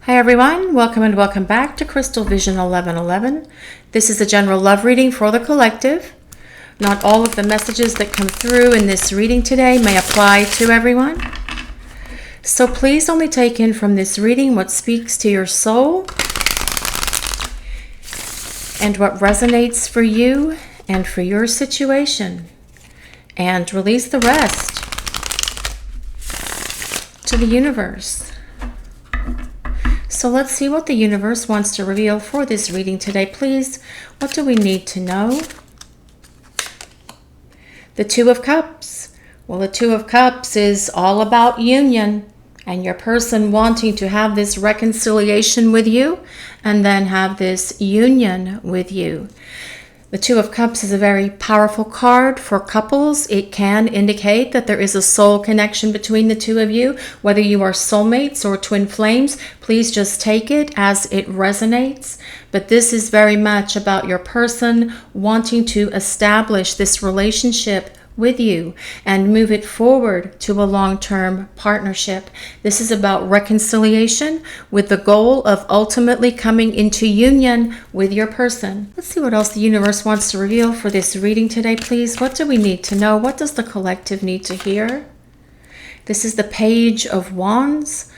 Hi everyone, welcome and welcome back to Crystal Vision 1111. This is a general love reading for the collective. Not all of the messages that come through in this reading today may apply to everyone. So please only take in from this reading what speaks to your soul and what resonates for you and for your situation. And release the rest to the universe. So let's see what the universe wants to reveal for this reading today. Please, what do we need to know? The Two of Cups. Well, the Two of Cups is all about union and your person wanting to have this reconciliation with you and then have this union with you. The Two of Cups is a very powerful card for couples. It can indicate that there is a soul connection between the two of you. Whether you are soulmates or twin flames, please just take it as it resonates. But this is very much about your person wanting to establish this relationship with you and move it forward to a long-term partnership. This is about reconciliation with the goal of ultimately coming into union with your person. Let's see what else the universe wants to reveal for this reading today, please. What do we need to know? What does the collective need to hear? This is the Page of Wands.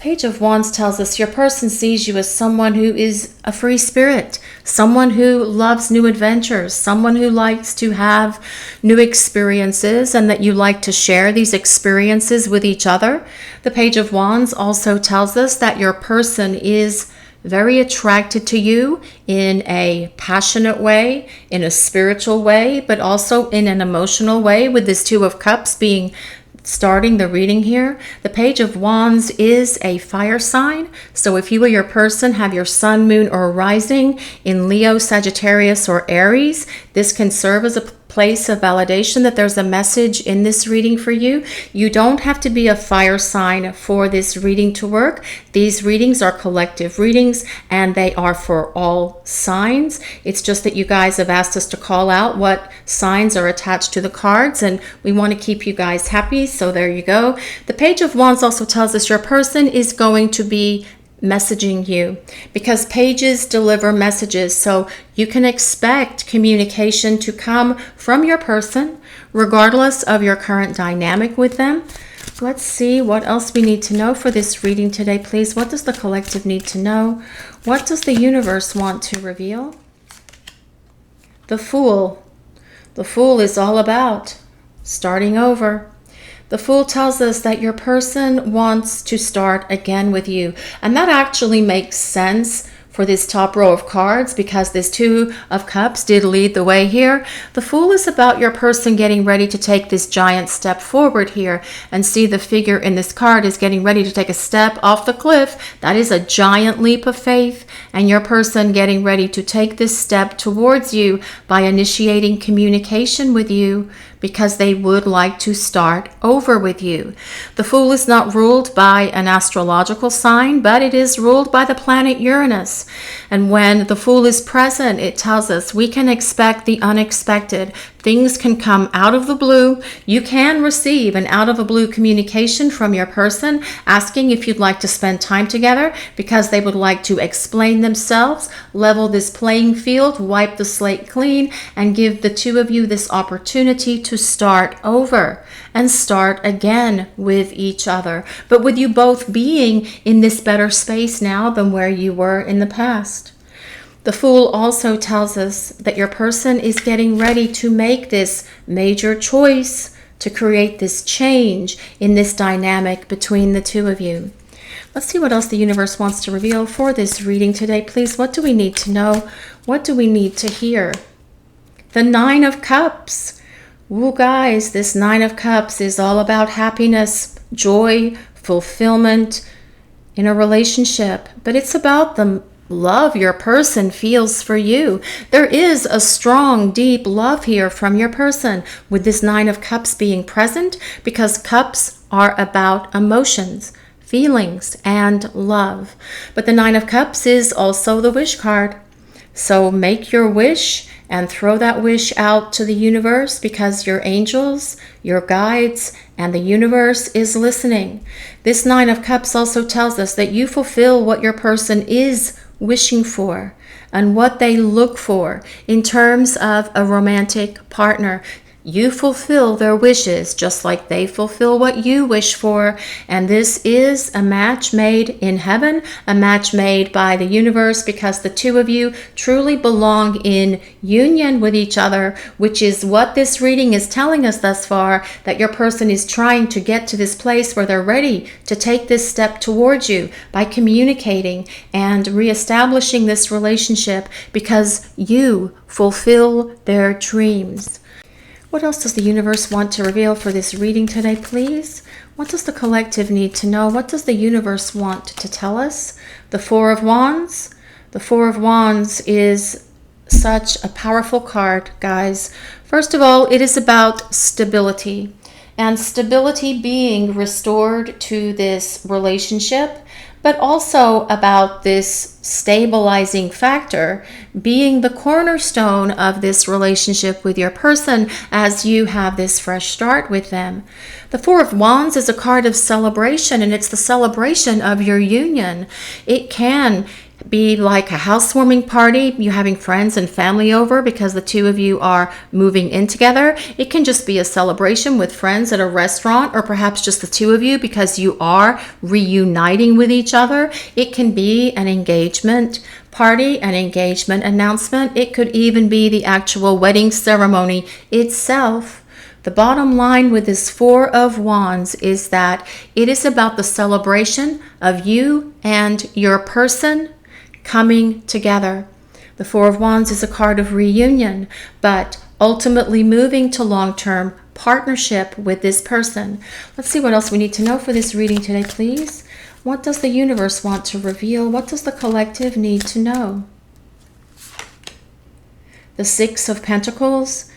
Page of Wands tells us your person sees you as someone who is a free spirit, someone who loves new adventures, someone who likes to have new experiences and that you like to share these experiences with each other. The Page of Wands also tells us that your person is very attracted to you in a passionate way, in a spiritual way, but also in an emotional way, with this Two of Cups being starting the reading here. The Page of Wands is a fire sign. So if you or your person have your sun, moon, or rising in Leo, Sagittarius, or Aries, this can serve as a place of validation that there's a message in this reading for you. You don't have to be a fire sign for this reading to work. These readings are collective readings and they are for all signs. It's just that you guys have asked us to call out what signs are attached to the cards and we want to keep you guys happy. So there you go. The Page of Wands also tells us your person is going to be messaging you because pages deliver messages, so you can expect communication to come from your person regardless of your current dynamic with them. Let's see what else we need to know for this reading today, please. What does the collective need to know? What does the universe want to reveal? The Fool. The Fool is all about starting over. The Fool tells us that your person wants to start again with you. And that actually makes sense for this top row of cards because this Two of Cups did lead the way here. The Fool is about your person getting ready to take this giant step forward here. And see, the figure in this card is getting ready to take a step off the cliff. That is a giant leap of faith. And your person getting ready to take this step towards you by initiating communication with you, because they would like to start over with you. The Fool is not ruled by an astrological sign, but it is ruled by the planet Uranus. And when the Fool is present, it tells us we can expect the unexpected. Things can come out of the blue. You can receive an out of the blue communication from your person asking if you'd like to spend time together because they would like to explain themselves, level this playing field, wipe the slate clean, and give the two of you this opportunity to start over and start again with each other, but with you both being in this better space now than where you were in the past. The Fool also tells us that your person is getting ready to make this major choice to create this change in this dynamic between the two of you. Let's see what else the universe wants to reveal for this reading today, please. What do we need to know? What do we need to hear? The Nine of Cups. Ooh, guys, this Nine of Cups is all about happiness, joy, fulfillment in a relationship, but it's about the love your person feels for you. There is a strong, deep love here from your person with this Nine of Cups being present because cups are about emotions, feelings, and love. But the Nine of Cups is also the Wish card. So make your wish and throw that wish out to the universe, because your angels, your guides, and the universe is listening. This Nine of Cups also tells us that you fulfill what your person is wishing for and what they look for in terms of a romantic partner. You fulfill their wishes just like they fulfill what you wish for. And this is a match made in heaven, a match made by the universe, because the two of you truly belong in union with each other, which is what this reading is telling us thus far, that your person is trying to get to this place where they're ready to take this step towards you by communicating and reestablishing this relationship, because you fulfill their dreams. What else does the universe want to reveal for this reading today, please? What does the collective need to know? What does the universe want to tell us? The Four of Wands. The Four of Wands is such a powerful card, guys. First of all, it is about stability, and stability being restored to this relationship, but also about this stabilizing factor being the cornerstone of this relationship with your person as you have this fresh start with them. The Four of Wands is a card of celebration, and it's the celebration of your union. It can be like a housewarming party, you having friends and family over because the two of you are moving in together. It can just be a celebration with friends at a restaurant, or perhaps just the two of you because you are reuniting with each other. It can be an engagement party, an engagement announcement. It could even be the actual wedding ceremony itself. The bottom line with this Four of Wands is that it is about the celebration of you and your person coming together. The Four of Wands is a card of reunion, but ultimately moving to long-term partnership with this person. Let's see what else we need to know for this reading today, please. What does the universe want to reveal? What does the collective need to know? The Six of Pentacles.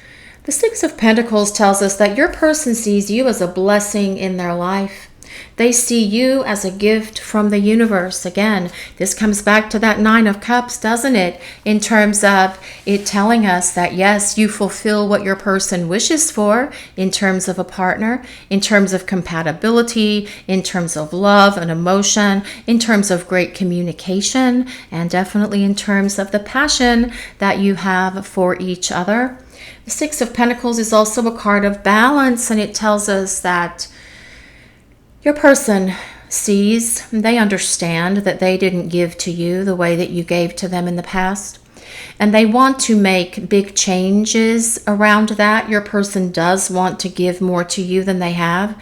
The Six of Pentacles tells us that your person sees you as a blessing in their life. They see you as a gift from the universe. Again, this comes back to that Nine of Cups, doesn't it? In terms of it telling us that, yes, you fulfill what your person wishes for in terms of a partner, in terms of compatibility, in terms of love and emotion, in terms of great communication, and definitely in terms of the passion that you have for each other. The Six of Pentacles is also a card of balance, and it tells us that your person sees, they understand that they didn't give to you the way that you gave to them in the past. And they want to make big changes around that. Your person does want to give more to you than they have,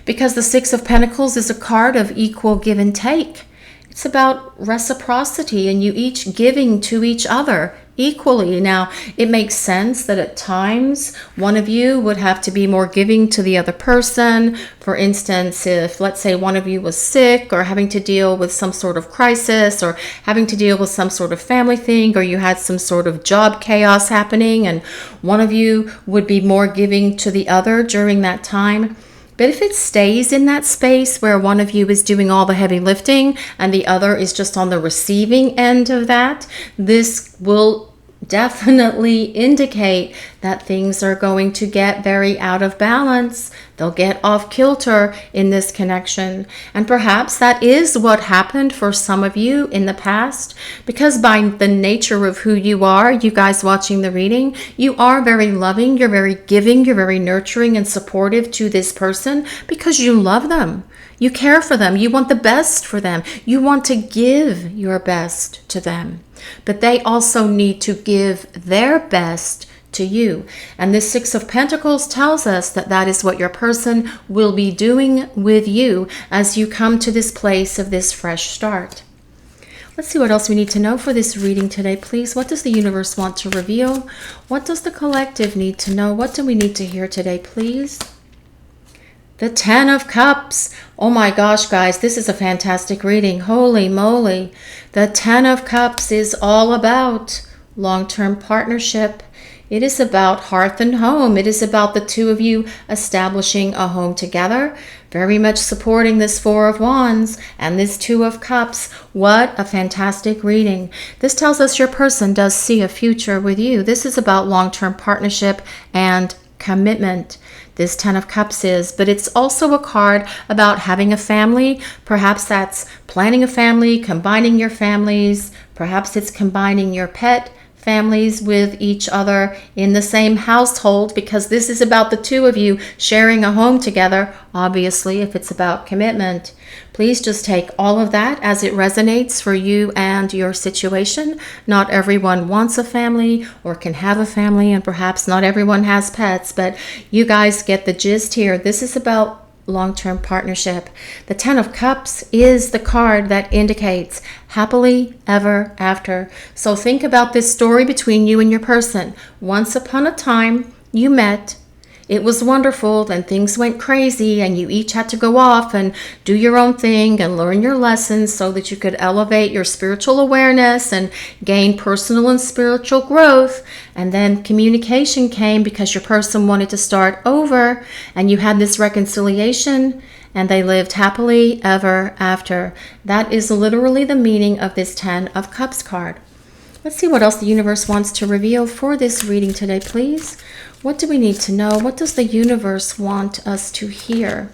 because the Six of Pentacles is a card of equal give and take. It's about reciprocity and you each giving to each other equally. Now, it makes sense that at times one of you would have to be more giving to the other person. For instance, if let's say one of you was sick or having to deal with some sort of crisis or having to deal with some sort of family thing, or you had some sort of job chaos happening and one of you would be more giving to the other during that time. But if it stays in that space where one of you is doing all the heavy lifting and the other is just on the receiving end of that, this will definitely indicate that things are going to get very out of balance. They'll get off kilter in this connection. And perhaps that is what happened for some of you in the past, because by the nature of who you are, you guys watching the reading, you are very loving, you're very giving, you're very nurturing and supportive to this person because you love them. You care for them. You want the best for them. You want to give your best to them. But they also need to give their best to you. And this Six of Pentacles tells us that that is what your person will be doing with you as you come to this place of this fresh start. Let's see what else we need to know for this reading today, please. What does the universe want to reveal? What does the collective need to know? What do we need to hear today, please? The Ten of Cups. Oh my gosh, guys, this is a fantastic reading. Holy moly. The Ten of Cups is all about long-term partnership. It is about hearth and home. It is about the two of you establishing a home together. very much supporting this Four of Wands and this Two of Cups. What a fantastic reading. This tells us your person does see a future with you. This is about long-term partnership and commitment. This Ten of Cups is, but it's also a card about having a family. Perhaps that's planning a family, combining your families. Perhaps it's combining your pet families with each other in the same household, because this is about the two of you sharing a home together. Obviously, if it's about commitment, please just take all of that as it resonates for you and your situation. Not everyone wants a family or can have a family, and perhaps not everyone has pets, but you guys get the gist here. This is about long-term partnership. The Ten of Cups is the card that indicates happily ever after. So think about this story between you and your person. Once upon a time, you met. It was wonderful, then things went crazy, and you each had to go off and do your own thing and learn your lessons so that you could elevate your spiritual awareness and gain personal and spiritual growth. And then communication came because your person wanted to start over, and you had this reconciliation, and they lived happily ever after. That is literally the meaning of this Ten of Cups card. Let's see what else the universe wants to reveal for this reading today, please. What do we need to know? What does the universe want us to hear?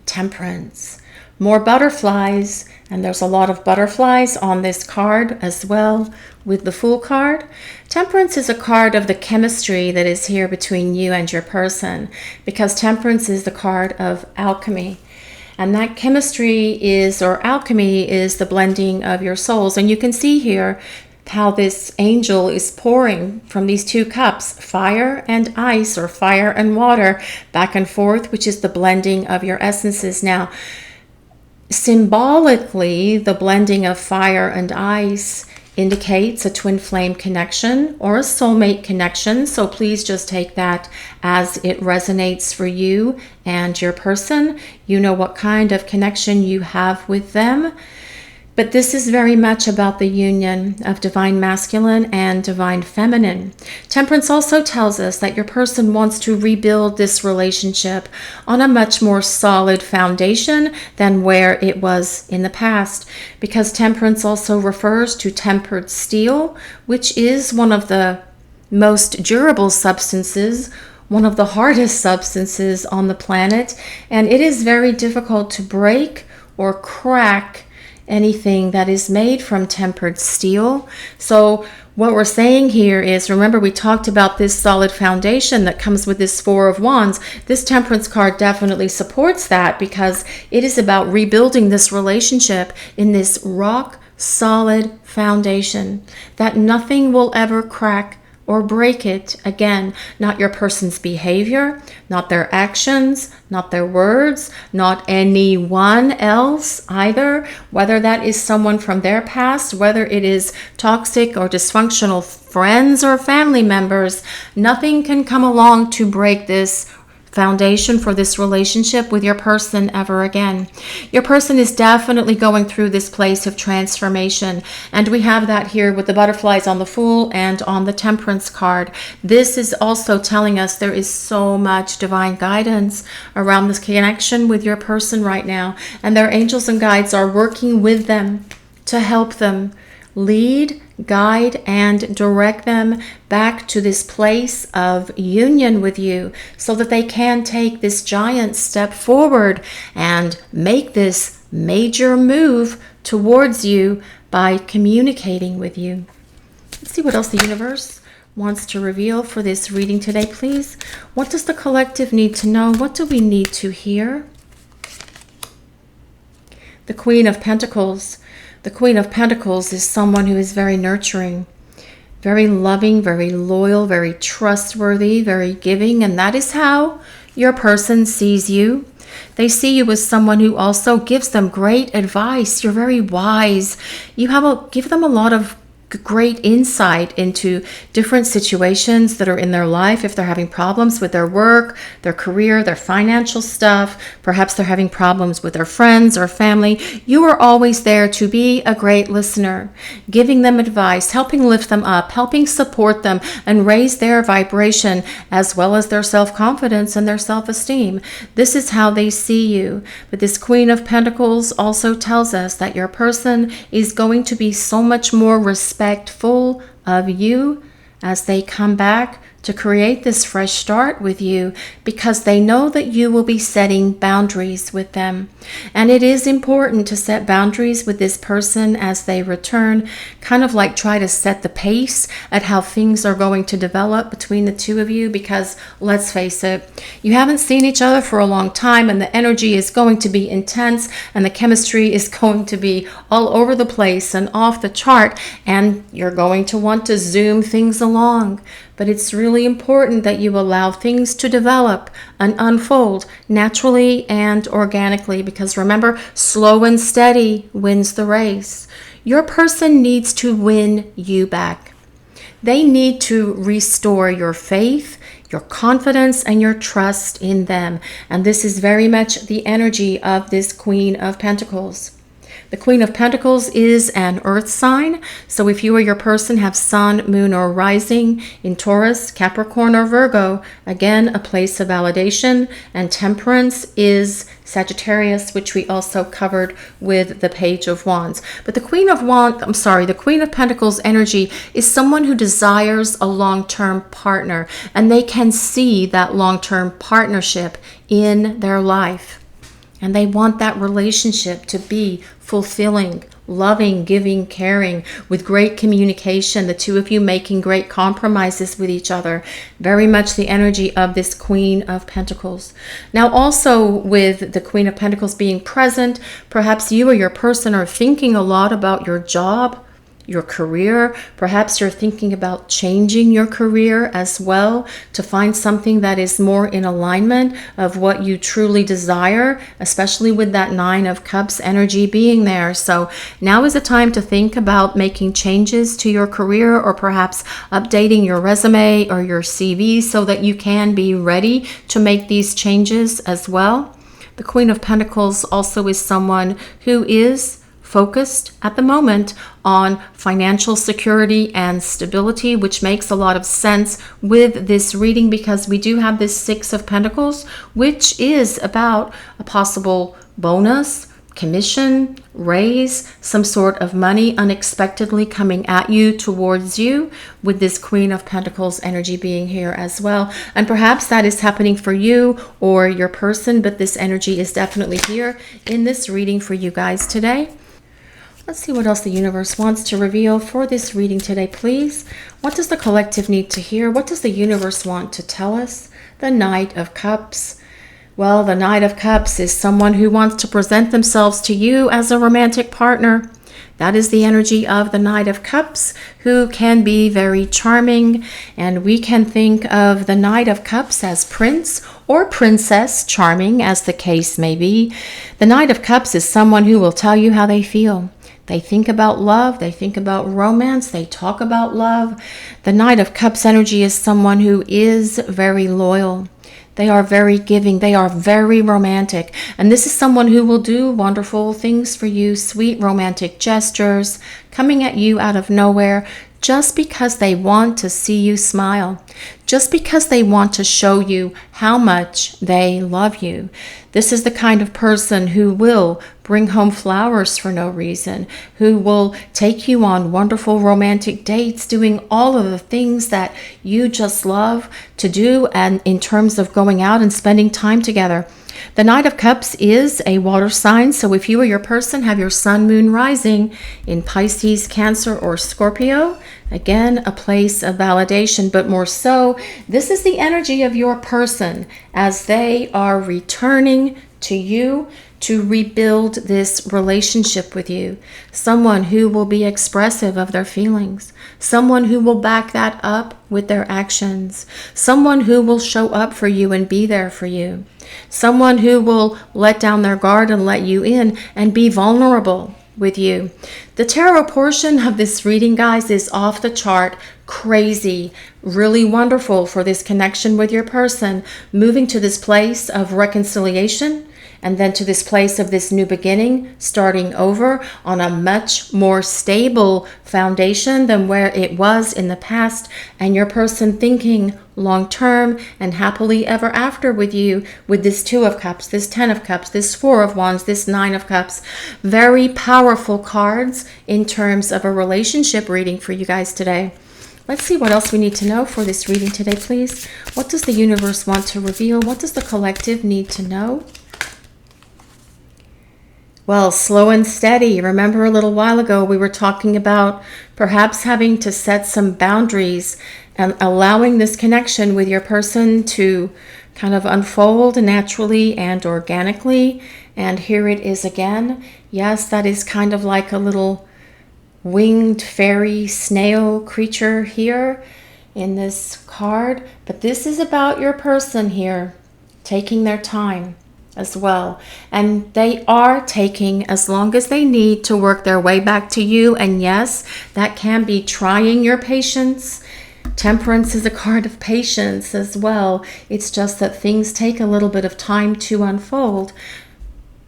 Temperance. More butterflies, and there's a lot of butterflies on this card as well with the Fool card. Temperance is a card of the chemistry that is here between you and your person, because Temperance is the card of alchemy. And that chemistry is, or alchemy is, the blending of your souls. And you can see here how this angel is pouring from these two cups, fire and ice, or fire and water, back and forth, which is the blending of your essences. Now, symbolically, the blending of fire and ice indicates a twin flame connection or a soulmate connection. So please just take that as it resonates for you and your person. You know what kind of connection you have with them. But this is very much about the union of divine masculine and divine feminine. Temperance also tells us that your person wants to rebuild this relationship on a much more solid foundation than where it was in the past, because Temperance also refers to tempered steel, which is one of the most durable substances, one of the hardest substances on the planet, and it is very difficult to break or crack anything that is made from tempered steel. So what we're saying here is, remember we talked about this solid foundation that comes with this Four of Wands. This Temperance card definitely supports that, because it is about rebuilding this relationship in this rock solid foundation that nothing will ever crack or break it again. Not your person's behavior, not their actions, not their words, not anyone else either, whether that is someone from their past, whether it is toxic or dysfunctional friends or family members. Nothing can come along to break this foundation for this relationship with your person ever again. Your person is definitely going through this place of transformation, and we have that here with the butterflies on the Fool and on the Temperance card. This is also telling us there is so much divine guidance around this connection with your person right now, and their angels and guides are working with them to help them lead, guide, and direct them back to this place of union with you, so that they can take this giant step forward and make this major move towards you by communicating with you. Let's see what else the universe wants to reveal for this reading today, please. What does the collective need to know? What do we need to hear? The Queen of Pentacles. The Queen of Pentacles is someone who is very nurturing, very loving, very loyal, very trustworthy, very giving, and that is how your person sees you. They see you as someone who also gives them great advice. You're very wise. You give them a lot of great insight into different situations that are in their life. If they're having problems with their work, their career, their financial stuff, perhaps they're having problems with their friends or family, you are always there to be a great listener, giving them advice, helping lift them up, helping support them and raise their vibration as well as their self-confidence and their self-esteem. This is how they see you. But this Queen of Pentacles also tells us that your person is going to be so much more respectful of you as they come back to create this fresh start with you, because they know that you will be setting boundaries with them. And it is important to set boundaries with this person as they return, kind of like try to set the pace at how things are going to develop between the two of you, because let's face it, you haven't seen each other for a long time and the energy is going to be intense and the chemistry is going to be all over the place and off the chart, and you're going to want to zoom things along. But it's really important that you allow things to develop and unfold naturally and organically, because remember, slow and steady wins the race. Your person needs to win you back. They need to restore your faith, your confidence, and your trust in them. And this is very much the energy of this Queen of Pentacles. The Queen of Pentacles is an earth sign. So if you or your person have sun, moon, or rising in Taurus, Capricorn, or Virgo, again, a place of validation. And temperance is Sagittarius, which we also covered with the Page of Wands. But the the Queen of Pentacles energy is someone who desires a long-term partner, and they can see that long-term partnership in their life. And they want that relationship to be fulfilling, loving, giving, caring, with great communication, the two of you making great compromises with each other. Very much the energy of this Queen of Pentacles. Now also with the Queen of Pentacles being present, perhaps you or your person are thinking a lot about your job, your career. Perhaps you're thinking about changing your career as well to find something that is more in alignment of what you truly desire, especially with that Nine of Cups energy being there. So now is the time to think about making changes to your career, or perhaps updating your resume or your CV so that you can be ready to make these changes as well. The Queen of Pentacles also is someone who is focused at the moment on financial security and stability, which makes a lot of sense with this reading, because we do have this Six of Pentacles, which is about a possible bonus, commission, raise, some sort of money unexpectedly coming at you, towards you, with this Queen of Pentacles energy being here as well. And perhaps that is happening for you or your person, but this energy is definitely here in this reading for you guys today. Let's see what else the universe wants to reveal for this reading today, please. What does the collective need to hear? What does the universe want to tell us? The Knight of Cups. Well, the Knight of Cups is someone who wants to present themselves to you as a romantic partner. That is the energy of the Knight of Cups, who can be very charming. And we can think of the Knight of Cups as prince or princess, charming as the case may be. The Knight of Cups is someone who will tell you how they feel. They think about love, they think about romance, they talk about love. The Knight of Cups energy is someone who is very loyal. They are very giving, they are very romantic. And this is someone who will do wonderful things for you, sweet romantic gestures, coming at you out of nowhere, just because they want to see you smile, just because they want to show you how much they love you. This is the kind of person who will bring home flowers for no reason, who will take you on wonderful romantic dates, doing all of the things that you just love to do, and in terms of going out and spending time together. The Knight of Cups is a water sign, so if you or your person have your sun, moon, rising in Pisces, Cancer, or Scorpio, again, a place of validation, but more so, this is the energy of your person as they are returning to you to rebuild this relationship with you. Someone who will be expressive of their feelings. Someone who will back that up with their actions. Someone who will show up for you and be there for you. Someone who will let down their guard and let you in and be vulnerable. with you. The tarot portion of this reading, guys, is off the chart, crazy, really wonderful for this connection with your person, moving to this place of reconciliation, and then to this place of this new beginning, starting over on a much more stable foundation than where it was in the past, and your person thinking long-term and happily ever after with you, with this Two of Cups, this Ten of Cups, this Four of Wands, this Nine of Cups. Very powerful cards in terms of a relationship reading for you guys today. Let's see what else we need to know for this reading today, please. What does the universe want to reveal? What does the collective need to know? Well, slow and steady. Remember a little while ago we were talking about perhaps having to set some boundaries and allowing this connection with your person to kind of unfold naturally and organically. And here it is again. Yes, that is kind of like a little winged fairy snail creature here in this card. But this is about your person here taking their time as well, and they are taking as long as they need to work their way back to you. And yes, that can be trying your patience. Temperance is a card of patience as well. It's just that things take a little bit of time to unfold.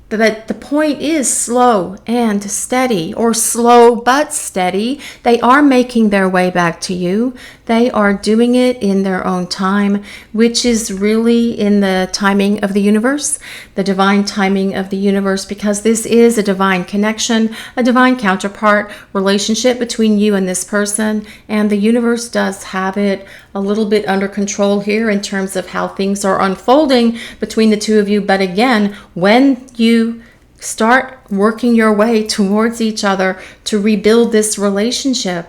But the point is slow and steady, or slow but steady. They are making their way back to you. They are doing it in their own time, which is really in the timing of the universe, the divine timing of the universe, because this is a divine connection, a divine counterpart relationship between you and this person. And the universe does have it a little bit under control here in terms of how things are unfolding between the two of you. But again, when you start working your way towards each other to rebuild this relationship,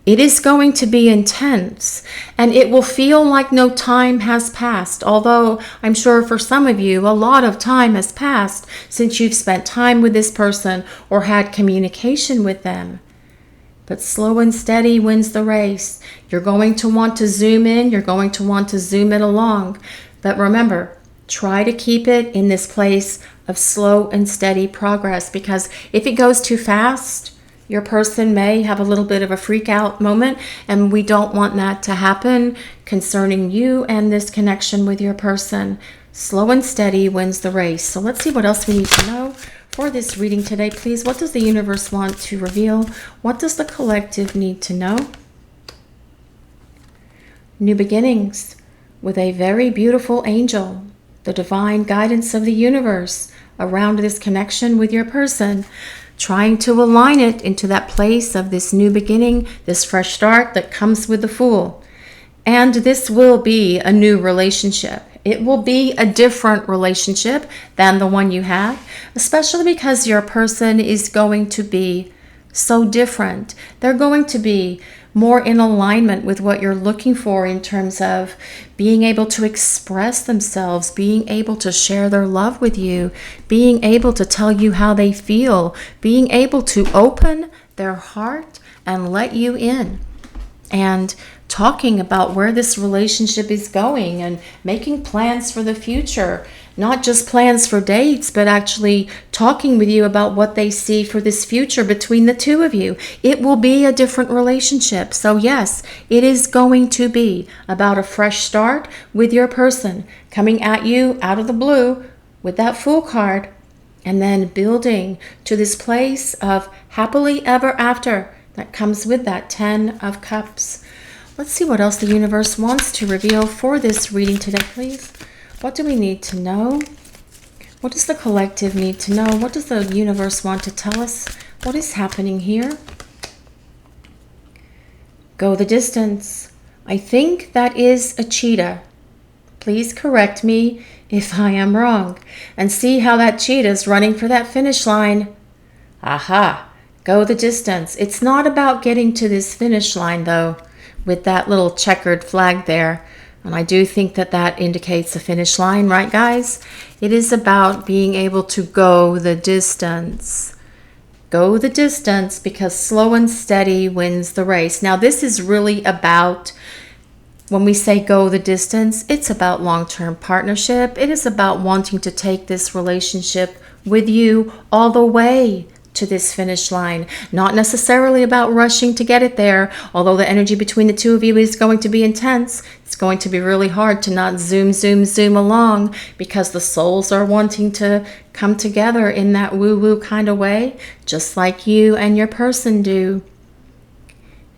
it is going to be intense, and it will feel like no time has passed. Although I'm sure for some of you, a lot of time has passed since you've spent time with this person or had communication with them. But slow and steady wins the race. You're going to want to zoom in. You're going to want to zoom it along. But remember, try to keep it in this place of slow and steady progress, because if it goes too fast, your person may have a little bit of a freak out moment, and we don't want that to happen concerning you and this connection with your person. Slow and steady wins the race. So let's see what else we need to know for this reading today, please. What does the universe want to reveal? What does the collective need to know? New beginnings with a very beautiful angel, the divine guidance of the universe around this connection with your person, trying to align it into that place of this new beginning, this fresh start that comes with the Fool. And this will be a new relationship. It will be a different relationship than the one you had, especially because your person is going to be so different. They're going to be more in alignment with what you're looking for in terms of being able to express themselves, being able to share their love with you, being able to tell you how they feel, being able to open their heart and let you in, and talking about where this relationship is going and making plans for the future. Not just plans for dates, but actually talking with you about what they see for this future between the two of you. It will be a different relationship. So yes, it is going to be about a fresh start with your person, coming at you out of the blue with that Fool card, and then building to this place of happily ever after that comes with that Ten of Cups. Let's see what else the universe wants to reveal for this reading today, please. What do we need to know? What does the collective need to know? What does the universe want to tell us? What is happening here? Go the distance. I think that is a cheetah. Please correct me if I am wrong. And see how that cheetah is running for that finish line. Aha! Go the distance. It's not about getting to this finish line, though, with that little checkered flag there. And I do think that that indicates a finish line, right, guys? It is about being able to go the distance. Go the distance, because slow and steady wins the race. Now, this is really about, when we say go the distance, it's about long-term partnership. It is about wanting to take this relationship with you all the way to this finish line. Not necessarily about rushing to get it there, although the energy between the two of you is going to be intense. It's going to be really hard to not zoom along, because the souls are wanting to come together in that woo-woo kind of way, just like you and your person do.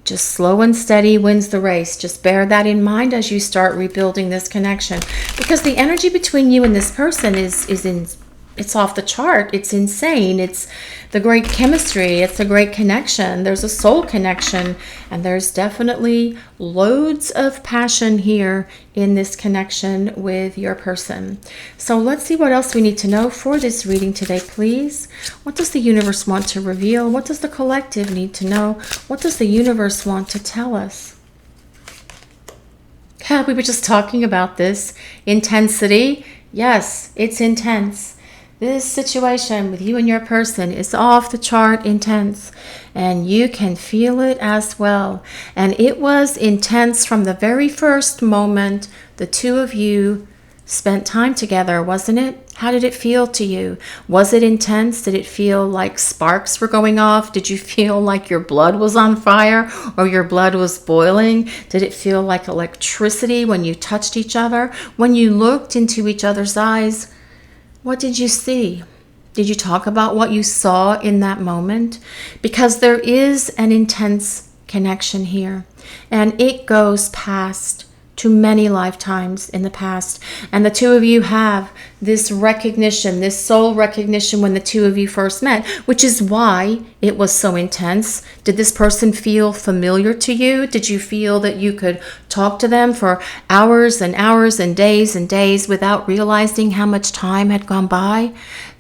Just slow and steady wins the race. Just bear that in mind as you start rebuilding this connection, because the energy between you and this person it's off the chart. It's insane. It's the great chemistry. It's a great connection. There's a soul connection, and there's definitely loads of passion here in this connection with your person. So let's see what else we need to know for this reading today, please. What does the universe want to reveal? What does the collective need to know? What does the universe want to tell us? Yeah, we were just talking about this. Intensity. Yes, it's intense. This situation with you and your person is off the chart intense, and you can feel it as well. And it was intense from the very first moment the two of you spent time together, wasn't it? How did it feel to you? Was it intense? Did it feel like sparks were going off? Did you feel like your blood was on fire or your blood was boiling? Did it feel like electricity when you touched each other? When you looked into each other's eyes, what did you see? Did you talk about what you saw in that moment? Because there is an intense connection here, and it goes past to many lifetimes in the past. And the two of you have this recognition, this soul recognition when the two of you first met, which is why it was so intense. Did this person feel familiar to you? Did you feel that you could talk to them for hours and hours and days without realizing how much time had gone by?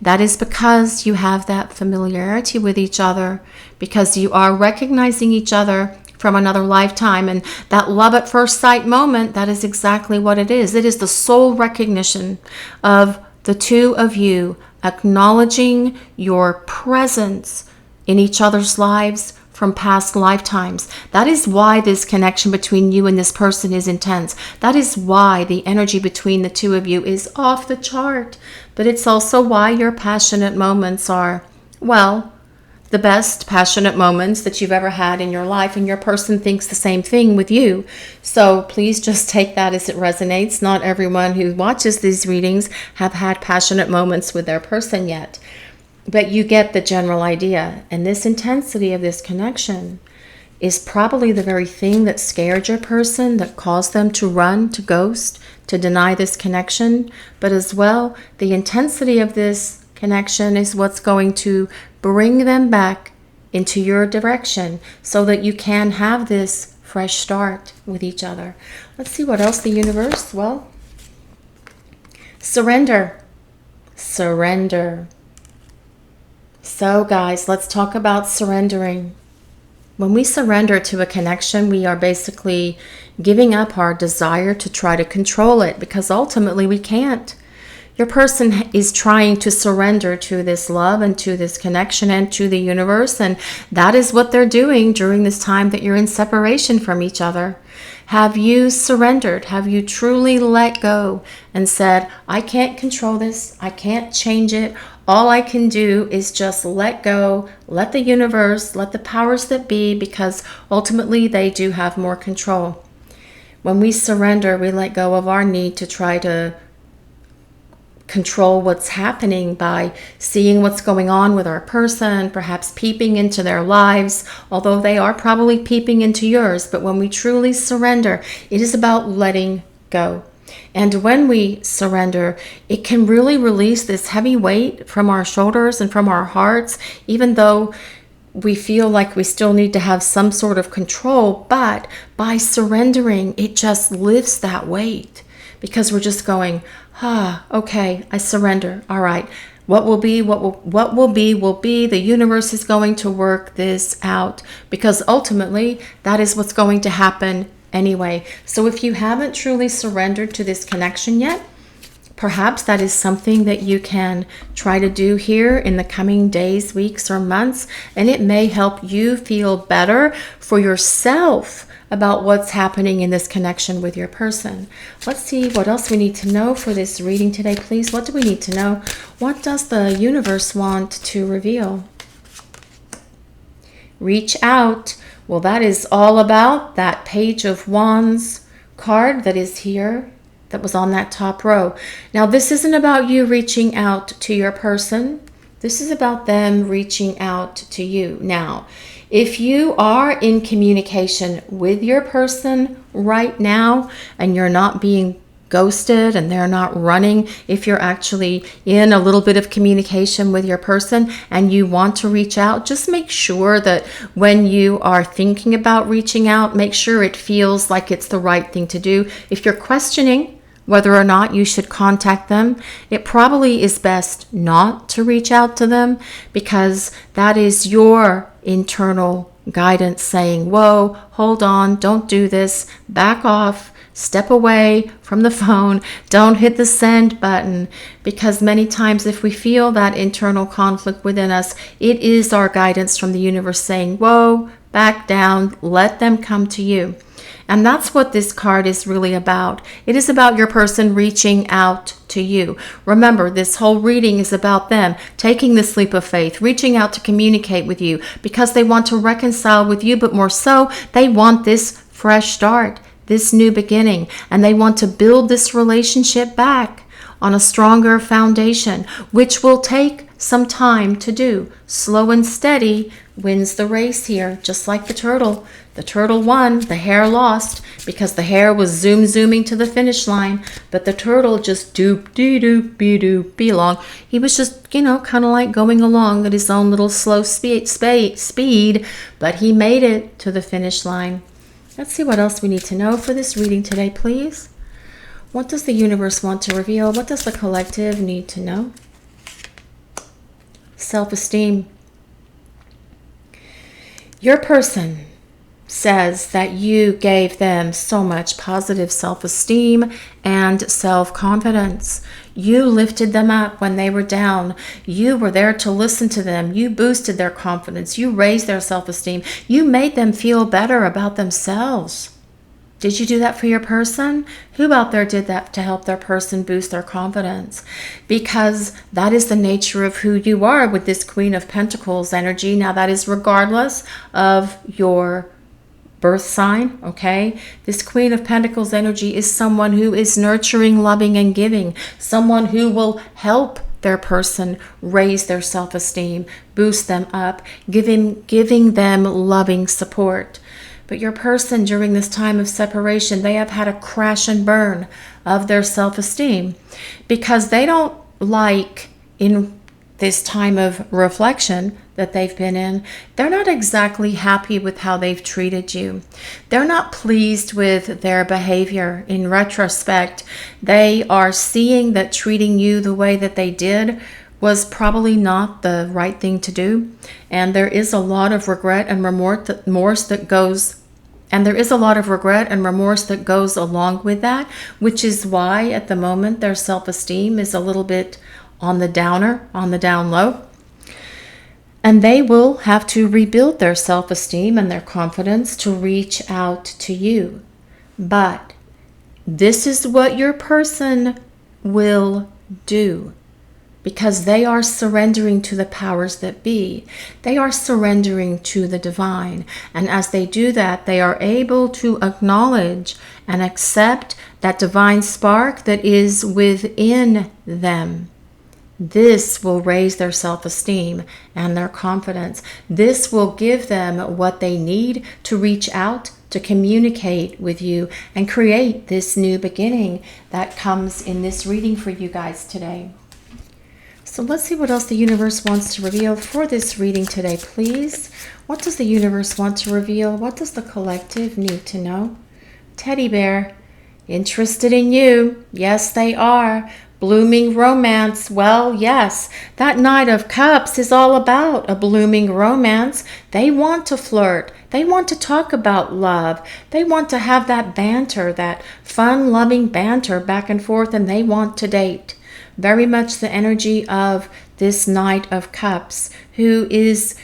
That is because you have that familiarity with each other, because you are recognizing each other from another lifetime. And that love at first sight moment, that is exactly what it is. It is the soul recognition of the two of you acknowledging your presence in each other's lives from past lifetimes. That is why this connection between you and this person is intense. That is why the energy between the two of you is off the chart. But it's also why your passionate moments are, well, the best passionate moments that you've ever had in your life, and your person thinks the same thing with you. So please just take that as it resonates. Not everyone who watches these readings have had passionate moments with their person yet, but you get the general idea. And this intensity of this connection is probably the very thing that scared your person, that caused them to run, to ghost, to deny this connection. But as well, the intensity of this connection is what's going to bring them back into your direction so that you can have this fresh start with each other. Let's see what else the universe, well, surrender. Surrender. So guys, let's talk about surrendering. When we surrender to a connection, we are basically giving up our desire to try to control it, because ultimately we can't. Your person is trying to surrender to this love and to this connection and to the universe, and that is what they're doing during this time that you're in separation from each other. Have you surrendered? Have you truly let go and said, I can't control this, I can't change it, all I can do is just let go, let the universe, let the powers that be, because ultimately they do have more control. When we surrender, we let go of our need to try to control what's happening by seeing what's going on with our person, perhaps peeping into their lives, although they are probably peeping into yours. But when we truly surrender, it is about letting go. And when we surrender, it can really release this heavy weight from our shoulders and from our hearts, even though we feel like we still need to have some sort of control. But by surrendering, it just lifts that weight, because we're just going, okay, I surrender. All right. What will be, will be. The universe is going to work this out, because ultimately that is what's going to happen anyway. So if you haven't truly surrendered to this connection yet, perhaps that is something that you can try to do here in the coming days, weeks, or months, and it may help you feel better for yourself about what's happening in this connection with your person. Let's see what else we need to know for this reading today, please. What do we need to know? What does the universe want to reveal? reach out. Well, that is all about that Page of Wands card that is here, that was on that top row. Now, this isn't about you reaching out to your person. This is about them reaching out to you. Now, if you are in communication with your person right now and you're not being ghosted and they're not running, if you're actually in a little bit of communication with your person and you want to reach out, just make sure that when you are thinking about reaching out, make sure it feels like it's the right thing to do. If you're questioning whether or not you should contact them, it probably is best not to reach out to them, because that is your internal guidance saying, whoa, hold on, don't do this, back off, step away from the phone, don't hit the send button. Because many times if we feel that internal conflict within us, it is our guidance from the universe saying, whoa, back down, let them come to you. And that's what this card is really about. It is about your person reaching out to you. Remember, this whole reading is about them taking this leap of faith, reaching out to communicate with you because they want to reconcile with you, but more so, they want this fresh start, this new beginning, and they want to build this relationship back on a stronger foundation, which will take some time to do. Slow and steady wins the race here, just like the turtle. The turtle won, the hare lost, because the hare was zooming to the finish line, but the turtle just doop-dee-doop-be-doop-be along. He was just, kind of like going along at his own little slow speed, but he made it to the finish line. Let's see what else we need to know for this reading today, please. What does the universe want to reveal? What does the collective need to know? Self-esteem. Your person says that you gave them so much positive self-esteem and self-confidence. You lifted them up when they were down. You were there to listen to them. You boosted their confidence. You raised their self-esteem. You made them feel better about themselves. Did you do that for your person? Who out there did that to help their person boost their confidence? Because that is the nature of who you are with this Queen of Pentacles energy. Now, that is regardless of your birth sign, okay? This Queen of Pentacles energy is someone who is nurturing, loving, and giving. Someone who will help their person raise their self-esteem, boost them up, giving them loving support. But your person during this time of separation, they have had a crash and burn of their self-esteem because they don't like, in this time of reflection that they've been in, they're not exactly happy with how they've treated you. They're not pleased with their behavior. In retrospect, they are seeing that treating you the way that they did was probably not the right thing to do. And there is a lot of regret and remorse that goes along with that, which is why at the moment their self-esteem is a little bit on the down low. And they will have to rebuild their self-esteem and their confidence to reach out to you. But this is what your person will do, because they are surrendering to the powers that be. They are surrendering to the divine. And as they do that, they are able to acknowledge and accept that divine spark that is within them. This will raise their self-esteem and their confidence. This will give them what they need to reach out, to communicate with you, and create this new beginning that comes in this reading for you guys today. So let's see what else the universe wants to reveal for this reading today, please. What does the universe want to reveal? What does the collective need to know? Teddy bear, interested in you. Yes, they are. Blooming romance. Well, yes, that Knight of Cups is all about a blooming romance. They want to flirt. They want to talk about love. They want to have that banter, that fun, loving banter back and forth, and they want to date. Very much the energy of this Knight of Cups, who is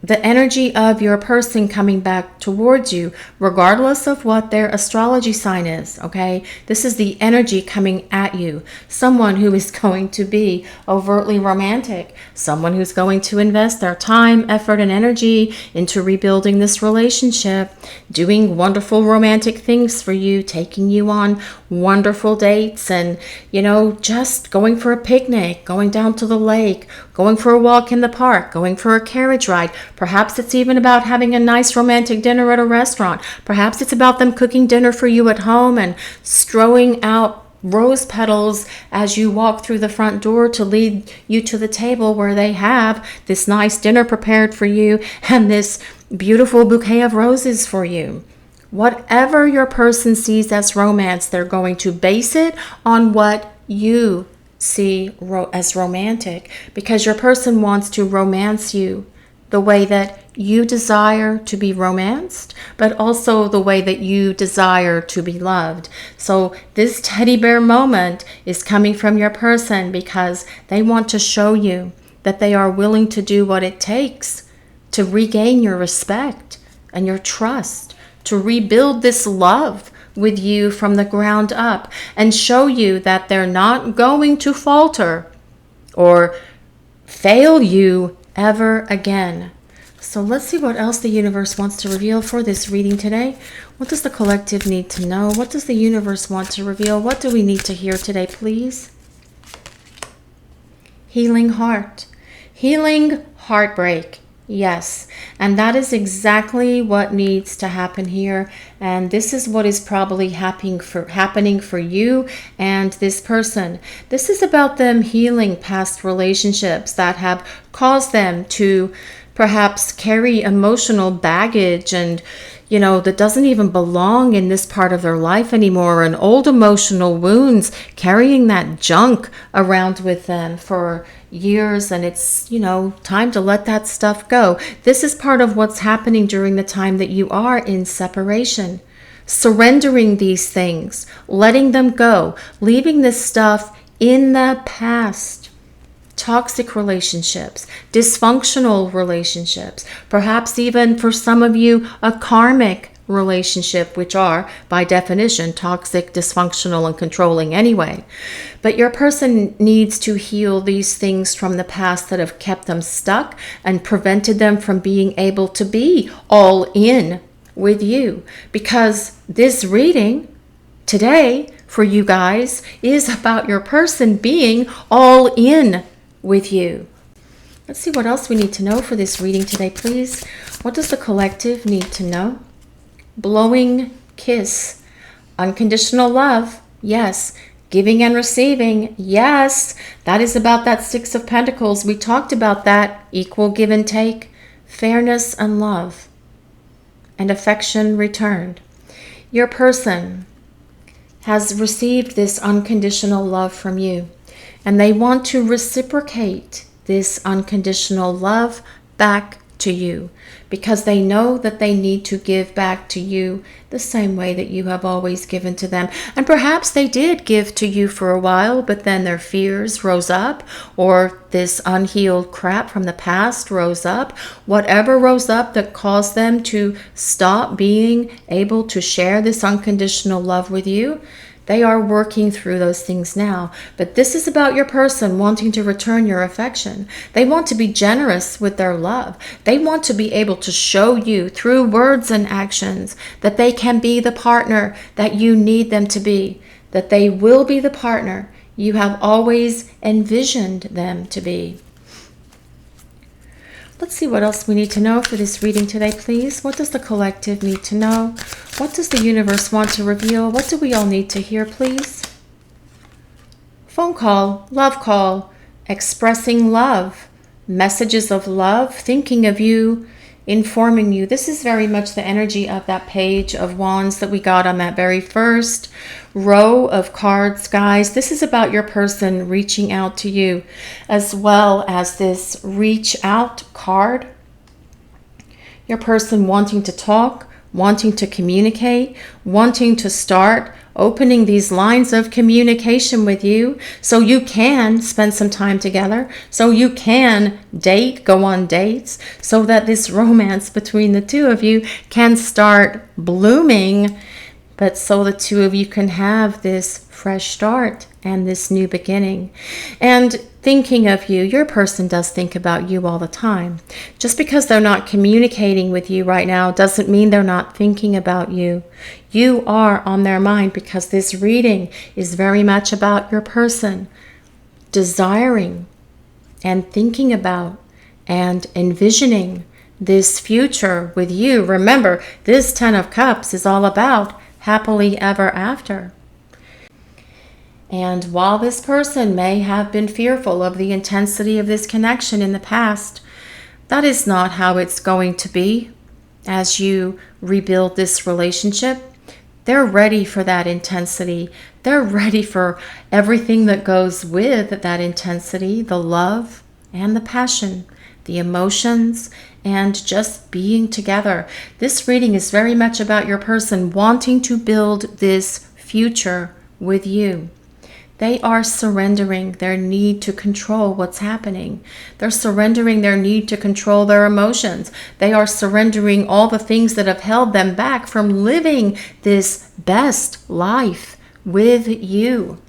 the energy of your person coming back towards you, regardless of what their astrology sign is, okay? This is the energy coming at you. Someone who is going to be overtly romantic, someone who's going to invest their time, effort, and energy into rebuilding this relationship, doing wonderful romantic things for you, taking you on wonderful dates, and, just going for a picnic, going down to the lake, going for a walk in the park, going for a carriage ride. Perhaps it's even about having a nice romantic dinner at a restaurant. Perhaps it's about them cooking dinner for you at home and strewing out rose petals as you walk through the front door to lead you to the table where they have this nice dinner prepared for you and this beautiful bouquet of roses for you. Whatever your person sees as romance, they're going to base it on what you see as romantic, because your person wants to romance you the way that you desire to be romanced, but also the way that you desire to be loved. So this teddy bear moment is coming from your person because they want to show you that they are willing to do what it takes to regain your respect and your trust, to rebuild this love with you from the ground up, and show you that they're not going to falter or fail you ever again. So let's see what else the universe wants to reveal for this reading today. What does the collective need to know? What does the universe want to reveal? What do we need to hear today, please? Healing heart. Healing heartbreak. Yes, and that is exactly what needs to happen here. And this is what is probably happening for you and this person. This is about them healing past relationships that have caused them to perhaps carry emotional baggage and that doesn't even belong in this part of their life anymore, and old emotional wounds, carrying that junk around with them for years, and it's, time to let that stuff go. This is part of what's happening during the time that you are in separation. Surrendering these things, letting them go, leaving this stuff in the past. Toxic relationships, dysfunctional relationships, perhaps even for some of you, a karmic relationship, which are, by definition, toxic, dysfunctional, and controlling anyway. But your person needs to heal these things from the past that have kept them stuck and prevented them from being able to be all in with you. Because this reading today for you guys is about your person being all in with you. Let's see what else we need to know for this reading today, please. What does the collective need to know? Blowing kiss. Unconditional love. Yes. Giving and receiving. Yes. That is about that Six of Pentacles. We talked about that. Equal give and take. Fairness and love. And affection returned. Your person has received this unconditional love from you, and they want to reciprocate this unconditional love back to you, because they know that they need to give back to you the same way that you have always given to them. And perhaps they did give to you for a while, but then their fears rose up, or this unhealed crap from the past rose up. Whatever rose up that caused them to stop being able to share this unconditional love with you, they are working through those things now. But this is about your person wanting to return your affection. They want to be generous with their love. They want to be able to show you through words and actions that they can be the partner that you need them to be, that they will be the partner you have always envisioned them to be. Let's see what else we need to know for this reading today, please. What does the collective need to know? What does the universe want to reveal? What do we all need to hear, please? Phone call, love call, expressing love, messages of love, thinking of you, informing you. This is very much the energy of that Page of Wands that we got on that very first row of cards, guys. This is about your person reaching out to you, as well as this reach out card. Your person wanting to talk, wanting to communicate, wanting to start opening these lines of communication with you so you can spend some time together, so you can date, go on dates, so that this romance between the two of you can start blooming, but so the two of you can have this fresh start and this new beginning. And thinking of you, your person does think about you all the time. Just because they're not communicating with you right now doesn't mean they're not thinking about you. You are on their mind, because this reading is very much about your person desiring and thinking about and envisioning this future with you. Remember, this 10 of Cups is all about happily ever after. And while this person may have been fearful of the intensity of this connection in the past, that is not how it's going to be as you rebuild this relationship. They're ready for that intensity. They're ready for everything that goes with that intensity, the love and the passion, the emotions, and just being together. This reading is very much about your person wanting to build this future with you. They are surrendering their need to control what's happening. They're surrendering their need to control their emotions. They are surrendering all the things that have held them back from living this best life with you.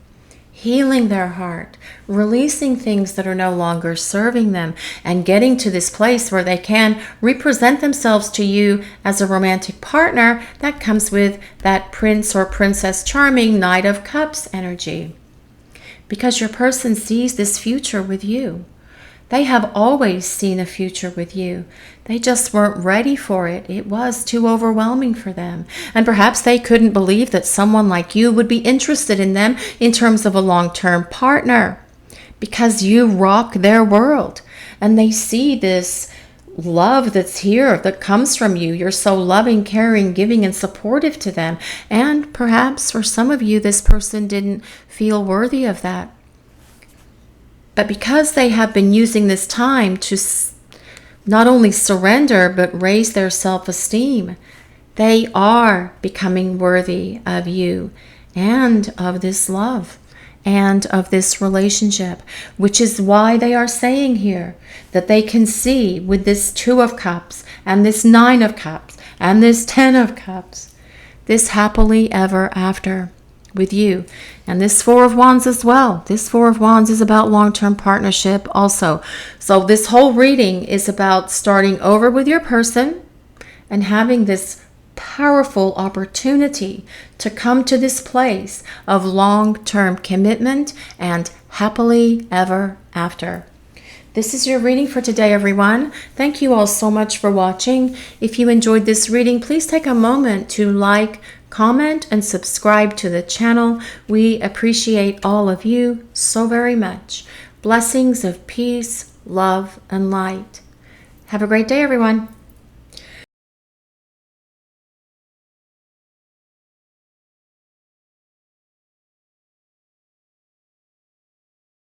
Healing their heart, releasing things that are no longer serving them, and getting to this place where they can represent themselves to you as a romantic partner that comes with that Prince or Princess Charming Knight of Cups energy. Because your person sees this future with you. They have always seen a future with you. They just weren't ready for it. It was too overwhelming for them. And perhaps they couldn't believe that someone like you would be interested in them in terms of a long-term partner, because you rock their world. And they see this love that's here, that comes from you. You're so loving, caring, giving, and supportive to them. And perhaps for some of you, this person didn't feel worthy of that. But because they have been using this time to not only surrender, but raise their self-esteem, they are becoming worthy of you and of this love and of this relationship, which is why they are saying here that they can see with this 2 of Cups and this 9 of Cups and this 10 of Cups, this happily ever after with you. And this 4 of Wands as well. This 4 of Wands is about long-term partnership also. So this whole reading is about starting over with your person and having this powerful opportunity to come to this place of long-term commitment and happily ever after. This is your reading for today, everyone. Thank you all so much for watching. If you enjoyed this reading, please take a moment to like, comment, and subscribe to the channel. We appreciate all of you so very much. Blessings of peace, love, and light. Have a great day, everyone.